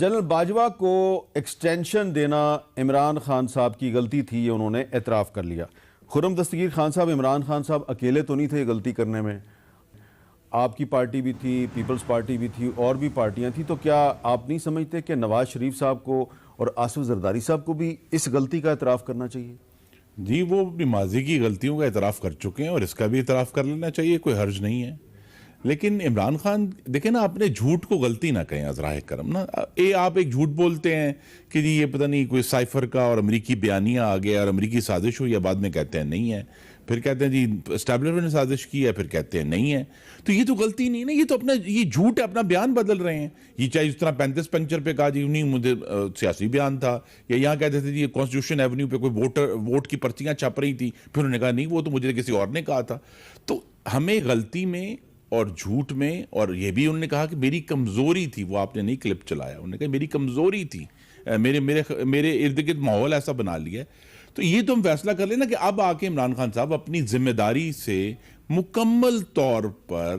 General Bajwa کو extension دینا عمران خان صاحب کی غلطی تھی، یہ انہوں نے اعتراف کر لیا۔ خرم دستگیر خان صاحب، عمران خان صاحب اکیلے تو نہیں تھے یہ غلطی کرنے میں، آپ کی پارٹی بھی تھی، پیپلز پارٹی بھی تھی، اور بھی پارٹیاں تھیں۔ تو کیا آپ نہیں سمجھتے کہ نواز شریف صاحب کو اور آصف زرداری صاحب کو بھی اس غلطی کا اعتراف کرنا چاہیے؟ جی، وہ اپنی ماضی کی غلطیوں کا اعتراف کر چکے ہیں اور اس کا بھی اعتراف کر لینا چاہیے، کوئی حرج نہیں ہے۔ لیکن عمران خان دیکھیں نا، اپنے جھوٹ کو غلطی نہ کہیں ازراہ کرم نا۔ آپ ایک جھوٹ بولتے ہیں کہ جی یہ پتہ نہیں کوئی سائفر کا اور امریکی بیانیہ آ گیا اور امریکی سازش ہوئی ہے، بعد میں کہتے ہیں نہیں ہے، پھر کہتے ہیں جی اسٹیبلشمنٹ نے سازش کی ہے، پھر کہتے ہیں نہیں ہے۔ تو یہ تو غلطی نہیں نا، یہ تو اپنا یہ جھوٹ ہے، اپنا بیان بدل رہے ہیں۔ یہ چاہے اس طرح 35 پنچر پہ کہا جی نہیں مجھے سیاسی بیان تھا، یا یہاں کہتے تھے جی کانسٹیٹیوشن ایونیو پہ کوئی ووٹ کی پرچیاں چھپ رہی تھی، پھر انہوں نے کہا نہیں وہ تو مجھے کسی اور نے کہا تھا۔ تو ہمیں غلطی میں اور جھوٹ میں، اور یہ بھی انہوں نے کہا کہ میری کمزوری تھی، وہ آپ نے نہیں کلپ چلایا، انہوں نے کہا میری کمزوری تھی، میرے ارد گرد ماحول ایسا بنا لیا۔ تو یہ تو ہم فیصلہ کر لیں نا کہ اب آ کے عمران خان صاحب اپنی ذمہ داری سے مکمل طور پر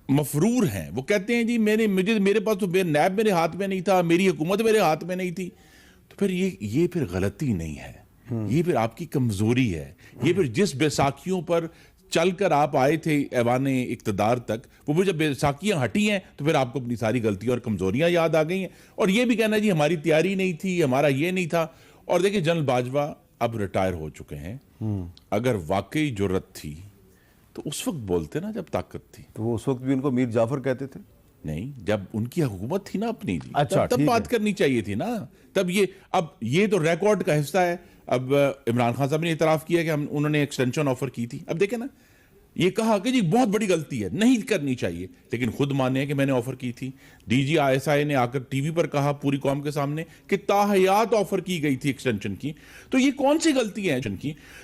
مفرور ہیں۔ وہ کہتے ہیں جی میرے پاس تو نیب میرے ہاتھ میں نہیں تھا، میری حکومت میرے ہاتھ میں نہیں تھی۔ تو پھر یہ پھر غلطی نہیں ہے، یہ پھر آپ کی کمزوری ہے۔ یہ پھر جس بیساکھیوں پر چل کر آپ آئے تھے ایوان اقتدار تک، وہ جب بیساکھیاں ہٹی ہیں تو پھر آپ کو اپنی ساری غلطیاں اور کمزوریاں یاد آ گئی ہیں۔ اور یہ بھی کہنا جی ہماری تیاری نہیں تھی، ہمارا یہ نہیں تھا۔ اور دیکھیں جنرل باجوہ اب ریٹائر ہو چکے ہیں، اگر واقعی جرت تھی تو اس وقت بولتے نا جب طاقت تھی۔ تو اس وقت بھی ان کو میر جعفر کہتے تھے؟ نہیں، جب ان کی حکومت تھی نا اپنی، جی اچھا تب بات کرنی چاہیے تھی نا۔ تب اب یہ تو ریکارڈ کا حصہ ہے۔ اب عمران خان صاحب نے اعتراف کیا کہ انہوں نے ایکسٹینشن آفر کی تھی۔ اب دیکھیں نا، یہ کہا کہ جی بہت بڑی غلطی ہے، نہیں کرنی چاہیے، لیکن خود مانے کہ میں نے آفر کی تھی۔ ڈی جی ISI نے آ کر ٹی وی پر کہا پوری قوم کے سامنے کہ تاحیات آفر کی گئی تھی ایکسٹینشن کی۔ تو یہ کون سی غلطی ہے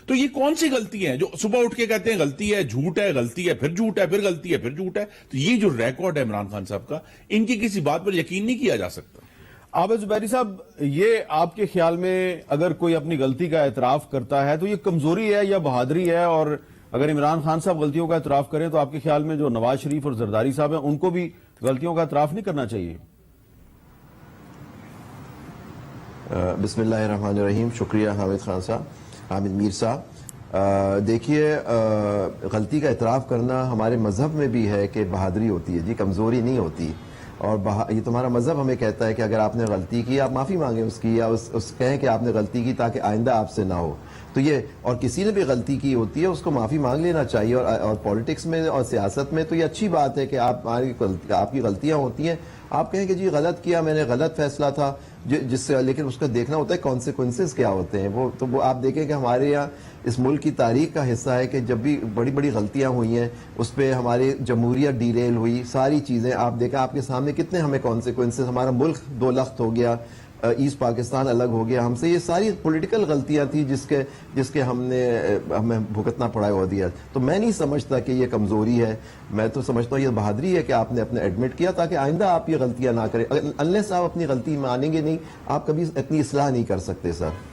تو یہ کون سی غلطی ہے جو صبح اٹھ کے کہتے ہیں غلطی ہے، جھوٹ ہے، غلطی ہے، پھر جھوٹ ہے، پھر غلطی ہے، پھر جھوٹ ہے۔ تو یہ جو ریکارڈ ہے عمران خان صاحب کا، ان کی کسی بات پر یقین نہیں کیا جا سکتا۔ عابد زبیری صاحب، یہ آپ کے خیال میں اگر کوئی اپنی غلطی کا اعتراف کرتا ہے تو یہ کمزوری ہے یا بہادری ہے؟ اور اگر عمران خان صاحب غلطیوں کا اعتراف کریں تو آپ کے خیال میں جو نواز شریف اور زرداری صاحب ہیں ان کو بھی غلطیوں کا اعتراف نہیں کرنا چاہیے؟ بسم اللہ الرحمن الرحیم۔ شکریہ حامد خان صاحب، حامد میر صاحب۔ دیکھیے، غلطی کا اعتراف کرنا ہمارے مذہب میں بھی ہے کہ بہادری ہوتی ہے، جی کمزوری نہیں ہوتی۔ اور یہ تمہارا مذہب ہمیں کہتا ہے کہ اگر آپ نے غلطی کی آپ معافی مانگیں اس کی، یا اس کہیں کہ آپ نے غلطی کی تاکہ آئندہ آپ سے نہ ہو۔ تو یہ، اور کسی نے بھی غلطی کی ہوتی ہے اس کو معافی مانگ لینا چاہیے۔ اور پولیٹکس میں اور سیاست میں تو یہ اچھی بات ہے کہ آپ کی غلطیاں ہوتی ہیں، آپ کہیں کہ جی غلط کیا میں نے، غلط فیصلہ تھا، جس سے، لیکن اس کا دیکھنا ہوتا ہے کانسیکوینسز کیا ہوتے ہیں۔ وہ آپ دیکھیں کہ ہمارے یہاں اس ملک کی تاریخ کا حصہ ہے کہ جب بھی بڑی بڑی غلطیاں ہوئی ہیں اس پہ ہماری جمہوریت ڈیریل ہوئی، ساری چیزیں آپ دیکھیں، آپ کے سامنے کتنے ہمیں کانسیکوینسز، ہمارا ملک دو لخت ہو گیا، ایسٹ پاکستان الگ ہو گیا ہم سے۔ یہ ساری پولیٹیکل غلطیاں تھیں جس کے ہمیں بھگتنا پڑا ہوا دیا۔ تو میں نہیں سمجھتا کہ یہ کمزوری ہے، میں تو سمجھتا ہوں یہ بہادری ہے کہ آپ نے اپنے ایڈمٹ کیا تاکہ آئندہ آپ یہ غلطیاں نہ کریں۔ انلیس آپ اپنی غلطی مانیں گے نہیں، آپ کبھی اتنی اصلاح نہیں کر سکتے سر۔